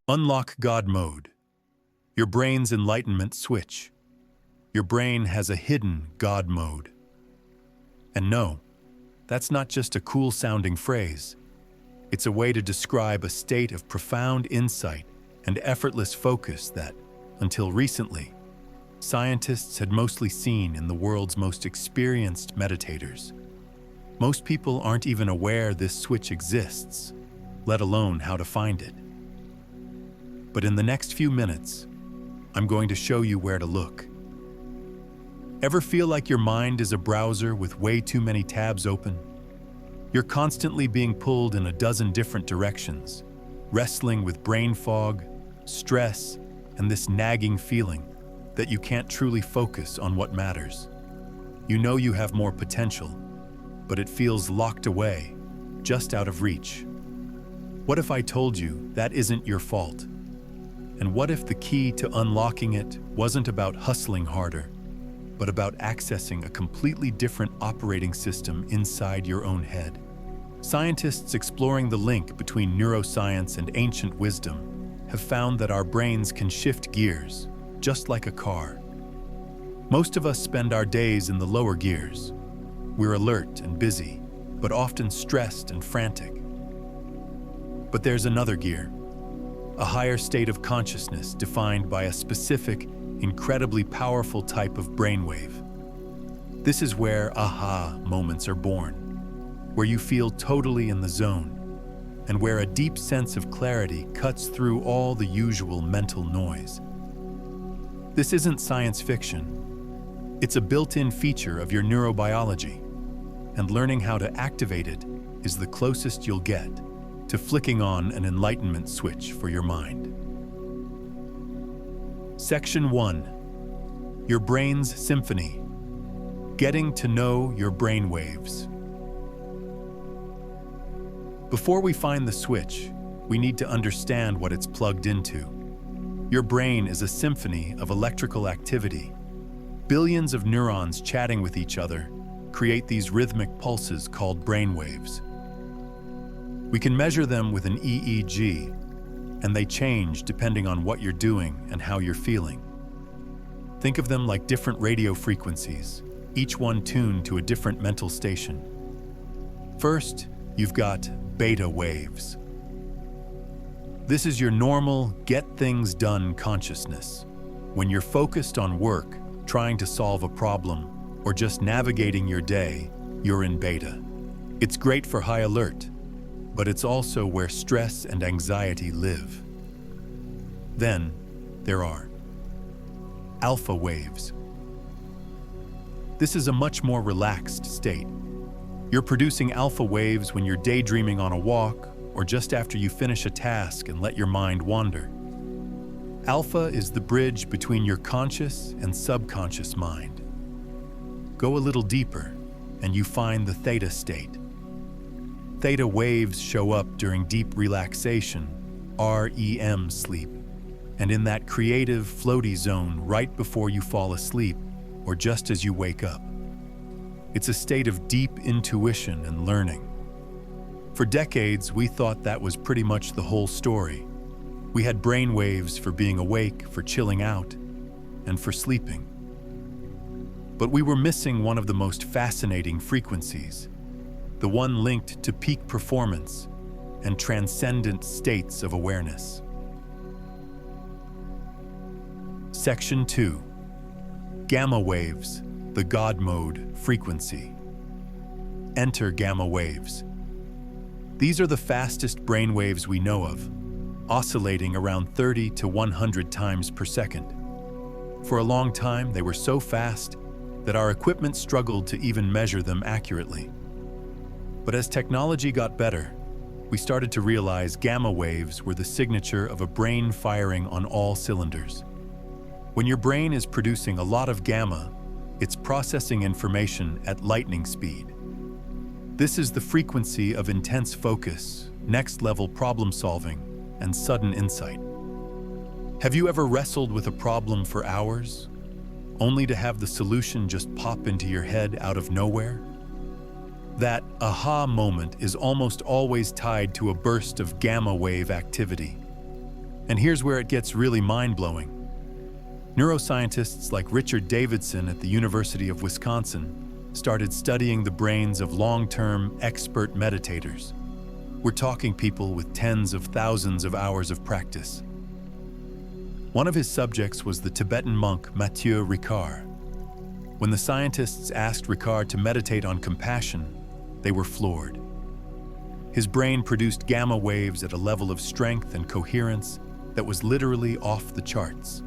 Unlock God mode. Your brain's enlightenment switch. Your brain has a hidden God mode. And no, that's not just a cool-sounding phrase. It's a way to describe a state of profound insight and effortless focus that, until recently, scientists had mostly seen in the world's most experienced meditators. Most people aren't even aware this switch exists, let alone how to find it. But in the next few minutes, I'm going to show you where to look. Ever feel like your mind is a browser with way too many tabs open? You're constantly being pulled in a dozen different directions, wrestling with brain fog, stress, and this nagging feeling that you can't truly focus on what matters. You know you have more potential, but it feels locked away, just out of reach. What if I told you that isn't your fault? And what if the key to unlocking it wasn't about hustling harder, but about accessing a completely different operating system inside your own head? Scientists exploring the link between neuroscience and ancient wisdom have found that our brains can shift gears, just like a car. Most of us spend our days in the lower gears. We're alert and busy, but often stressed and frantic. But there's another gear, a higher state of consciousness defined by a specific, incredibly powerful type of brainwave. This is where aha moments are born, where you feel totally in the zone, and where a deep sense of clarity cuts through all the usual mental noise. This isn't science fiction. It's a built-in feature of your neurobiology, and learning how to activate it is the closest you'll get to flicking on an enlightenment switch for your mind. Section 1. Your brain's symphony. Getting to know your brainwaves. Before we find the switch, we need to understand what it's plugged into. Your brain is a symphony of electrical activity. Billions of neurons chatting with each other create these rhythmic pulses called brainwaves. We can measure them with an EEG, and they change depending on what you're doing and how you're feeling. Think of them like different radio frequencies, each one tuned to a different mental station. First, you've got beta waves. This is your normal, get-things-done consciousness. When you're focused on work, trying to solve a problem, or just navigating your day, you're in beta. It's great for high alert, but it's also where stress and anxiety live. Then, there are alpha waves. This is a much more relaxed state. You're producing alpha waves when you're daydreaming on a walk or just after you finish a task and let your mind wander. Alpha is the bridge between your conscious and subconscious mind. Go a little deeper and you find the theta state. Theta waves show up during deep relaxation, REM sleep, and in that creative, floaty zone right before you fall asleep or just as you wake up. It's a state of deep intuition and learning. For decades, we thought that was pretty much the whole story. We had brain waves for being awake, for chilling out, and for sleeping. But we were missing one of the most fascinating frequencies, the one linked to peak performance and transcendent states of awareness. Section 2. Gamma waves, the God mode frequency. Enter gamma waves. These are the fastest brain waves we know of, oscillating around 30 to 100 times per second. For a long time, they were so fast that our equipment struggled to even measure them accurately. But as technology got better, we started to realize gamma waves were the signature of a brain firing on all cylinders. When your brain is producing a lot of gamma, it's processing information at lightning speed. This is the frequency of intense focus, next-level problem solving, and sudden insight. Have you ever wrestled with a problem for hours, only to have the solution just pop into your head out of nowhere? That aha moment is almost always tied to a burst of gamma wave activity. And here's where it gets really mind-blowing. Neuroscientists like Richard Davidson at the University of Wisconsin started studying the brains of long-term expert meditators. We're talking people with tens of thousands of hours of practice. One of his subjects was the Tibetan monk Matthieu Ricard. When the scientists asked Ricard to meditate on compassion, they were floored. His brain produced gamma waves at a level of strength and coherence that was literally off the charts.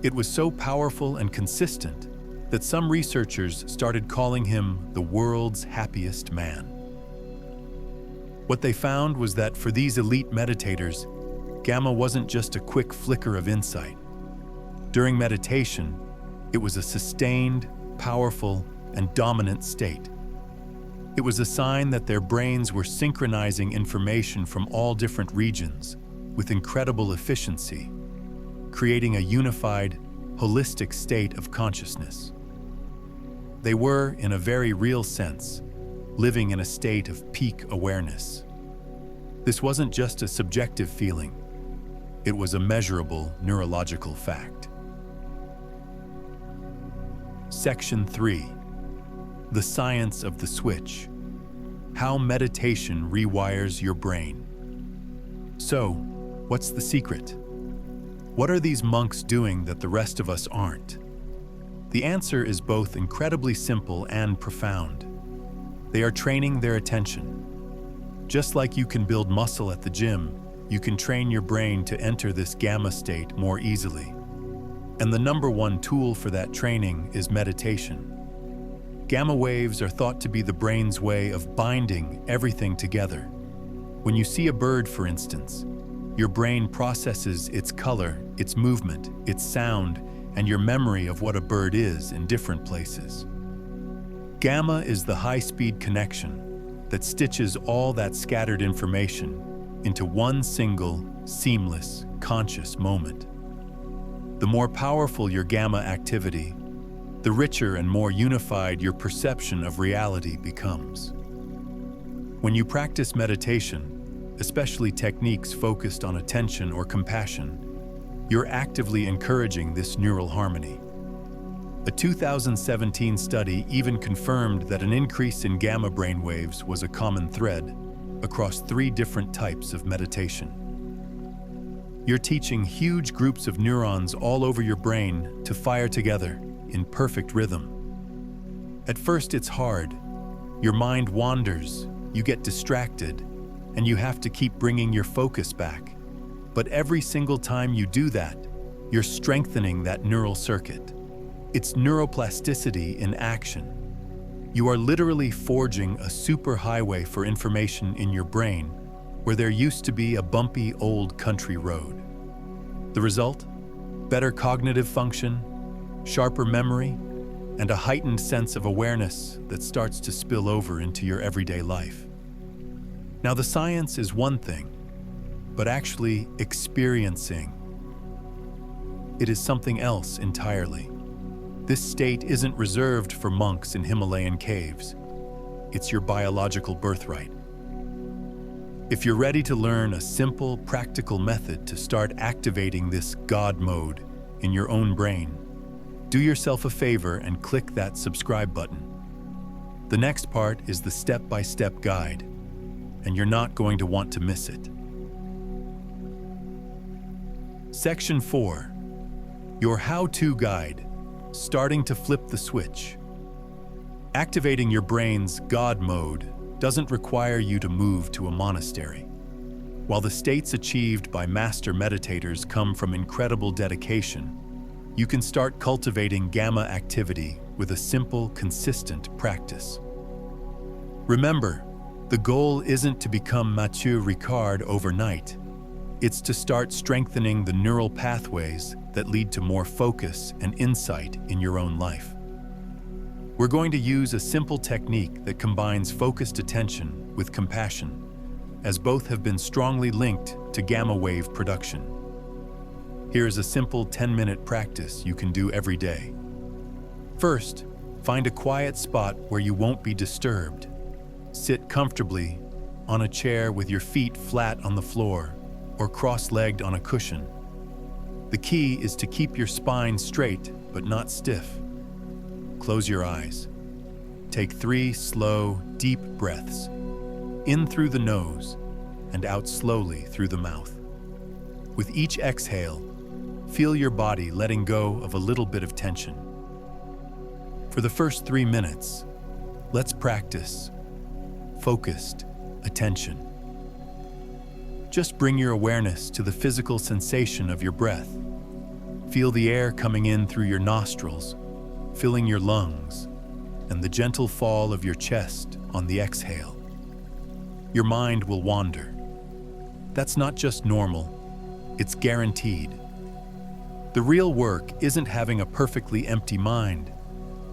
It was so powerful and consistent that some researchers started calling him the world's happiest man. What they found was that for these elite meditators, gamma wasn't just a quick flicker of insight. During meditation, it was a sustained, powerful, and dominant state. It was a sign that their brains were synchronizing information from all different regions with incredible efficiency, creating a unified, holistic state of consciousness. They were, in a very real sense, living in a state of peak awareness. This wasn't just a subjective feeling, it was a measurable neurological fact. Section 3. The Science of the Switch. How meditation rewires your brain. So, what's the secret? What are these monks doing that the rest of us aren't? The answer is both incredibly simple and profound. They are training their attention. Just like you can build muscle at the gym, you can train your brain to enter this gamma state more easily. And the number one tool for that training is meditation. Gamma waves are thought to be the brain's way of binding everything together. When you see a bird, for instance, your brain processes its color, its movement, its sound, and your memory of what a bird is in different places. Gamma is the high-speed connection that stitches all that scattered information into one single, seamless, conscious moment. The more powerful your gamma activity, the richer and more unified your perception of reality becomes. When you practice meditation, especially techniques focused on attention or compassion, you're actively encouraging this neural harmony. A 2017 study even confirmed that an increase in gamma brainwaves was a common thread across 3 different types of meditation. You're teaching huge groups of neurons all over your brain to fire together in perfect rhythm. At first, it's hard. Your mind wanders, you get distracted, and you have to keep bringing your focus back. But every single time you do that, you're strengthening that neural circuit. It's neuroplasticity in action. You are literally forging a superhighway for information in your brain where there used to be a bumpy old country road. The result? Better cognitive function, sharper memory, and a heightened sense of awareness that starts to spill over into your everyday life. Now, the science is one thing, but actually experiencing it is something else entirely. This state isn't reserved for monks in Himalayan caves. It's your biological birthright. If you're ready to learn a simple, practical method to start activating this God mode in your own brain, do yourself a favor and click that subscribe button. The next part is the step-by-step guide, and you're not going to want to miss it. Section 4. Your how-to guide, starting to flip the switch. Activating your brain's God mode doesn't require you to move to a monastery. While the states achieved by master meditators come from incredible dedication, you can start cultivating gamma activity with a simple, consistent practice. Remember, the goal isn't to become Matthieu Ricard overnight. It's to start strengthening the neural pathways that lead to more focus and insight in your own life. We're going to use a simple technique that combines focused attention with compassion, as both have been strongly linked to gamma wave production. Here's a simple 10-minute practice you can do every day. First, find a quiet spot where you won't be disturbed. Sit comfortably on a chair with your feet flat on the floor or cross-legged on a cushion. The key is to keep your spine straight but not stiff. Close your eyes. Take 3 slow, deep breaths, in through the nose and out slowly through the mouth. With each exhale, feel your body letting go of a little bit of tension. For the first 3 minutes, let's practice focused attention. Just bring your awareness to the physical sensation of your breath. Feel the air coming in through your nostrils, filling your lungs, and the gentle fall of your chest on the exhale. Your mind will wander. That's not just normal, it's guaranteed. The real work isn't having a perfectly empty mind.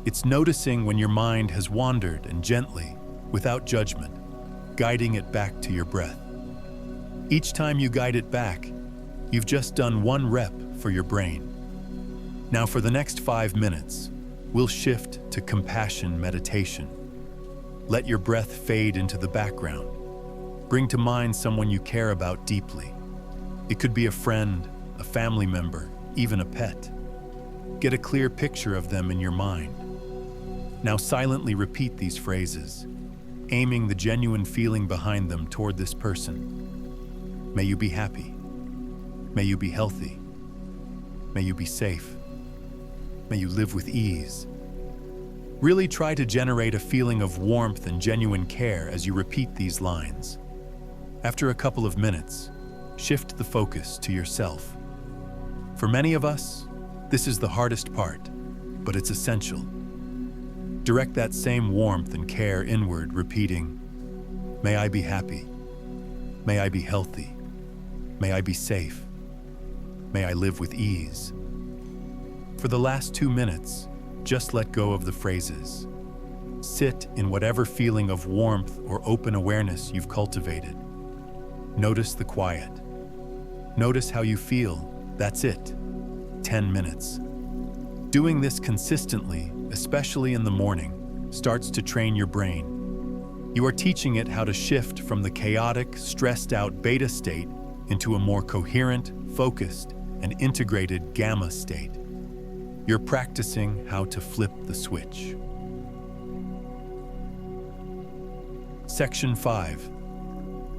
It's noticing when your mind has wandered and gently, without judgment, guiding it back to your breath. Each time you guide it back, you've just done 1 rep for your brain. Now for the next 5 minutes, we'll shift to compassion meditation. Let your breath fade into the background. Bring to mind someone you care about deeply. It could be a friend, a family member, even a pet. Get a clear picture of them in your mind. Now silently repeat these phrases, aiming the genuine feeling behind them toward this person. May you be happy. May you be healthy. May you be safe. May you live with ease. Really try to generate a feeling of warmth and genuine care as you repeat these lines. After a couple of minutes, shift the focus to yourself. For many of us, this is the hardest part, but it's essential. Direct that same warmth and care inward, repeating, "May I be happy. May I be healthy. May I be safe. May I live with ease." For the last 2 minutes, just let go of the phrases. Sit in whatever feeling of warmth or open awareness you've cultivated. Notice the quiet. Notice how you feel. That's it. 10 minutes. Doing this consistently, especially in the morning, starts to train your brain. You are teaching it how to shift from the chaotic, stressed-out beta state into a more coherent, focused, and integrated gamma state. You're practicing how to flip the switch. Section 5.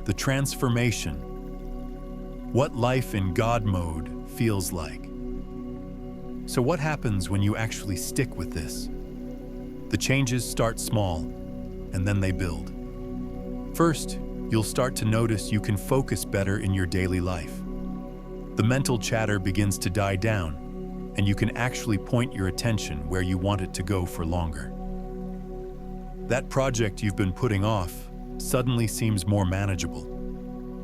The transformation. What life in God mode feels like. So what happens when you actually stick with this? The changes start small, and then they build. First, you'll start to notice you can focus better in your daily life. The mental chatter begins to die down, and you can actually point your attention where you want it to go for longer. That project you've been putting off suddenly seems more manageable.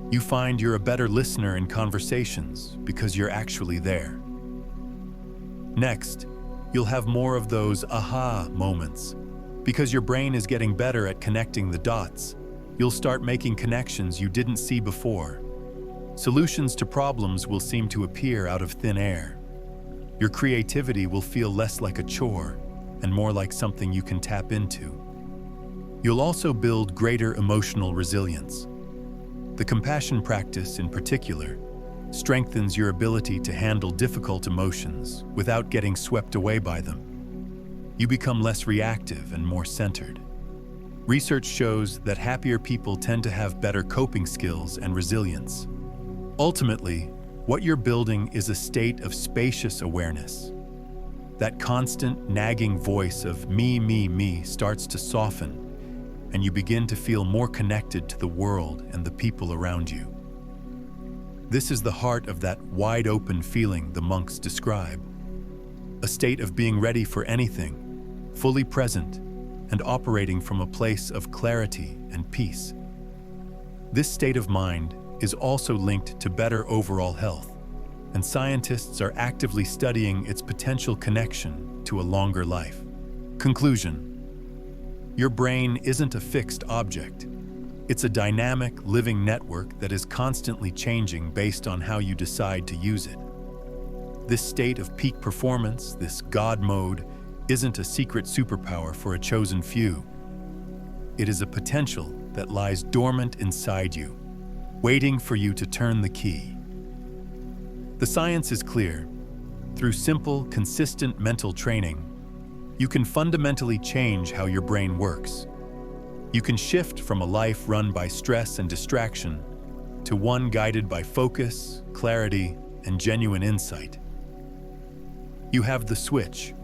You find you're a better listener in conversations because you're actually there. Next, you'll have more of those aha moments. Because your brain is getting better at connecting the dots, you'll start making connections you didn't see before. Solutions to problems will seem to appear out of thin air. Your creativity will feel less like a chore and more like something you can tap into. You'll also build greater emotional resilience. The compassion practice, in particular, strengthens your ability to handle difficult emotions without getting swept away by them. You become less reactive and more centered. Research shows that happier people tend to have better coping skills and resilience. Ultimately, what you're building is a state of spacious awareness. That constant, nagging voice of me starts to soften, and you begin to feel more connected to the world and the people around you. This is the heart of that wide-open feeling the monks describe. A state of being ready for anything, fully present, and operating from a place of clarity and peace. This state of mind is also linked to better overall health, and scientists are actively studying its potential connection to a longer life. Conclusion: your brain isn't a fixed object. It's a dynamic, living network that is constantly changing based on how you decide to use it. This state of peak performance, this God mode, isn't a secret superpower for a chosen few. It is a potential that lies dormant inside you, waiting for you to turn the key. The science is clear. Through simple, consistent mental training, you can fundamentally change how your brain works. You can shift from a life run by stress and distraction to one guided by focus, clarity, and genuine insight. You have the switch.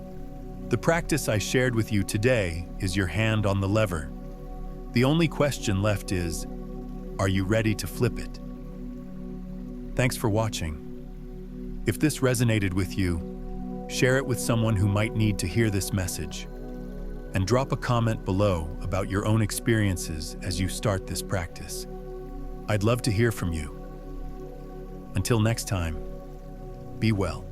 The practice I shared with you today is your hand on the lever. The only question left is, are you ready to flip it? Thanks for watching. If this resonated with you, share it with someone who might need to hear this message. And drop a comment below about your own experiences as you start this practice. I'd love to hear from you. Until next time, be well.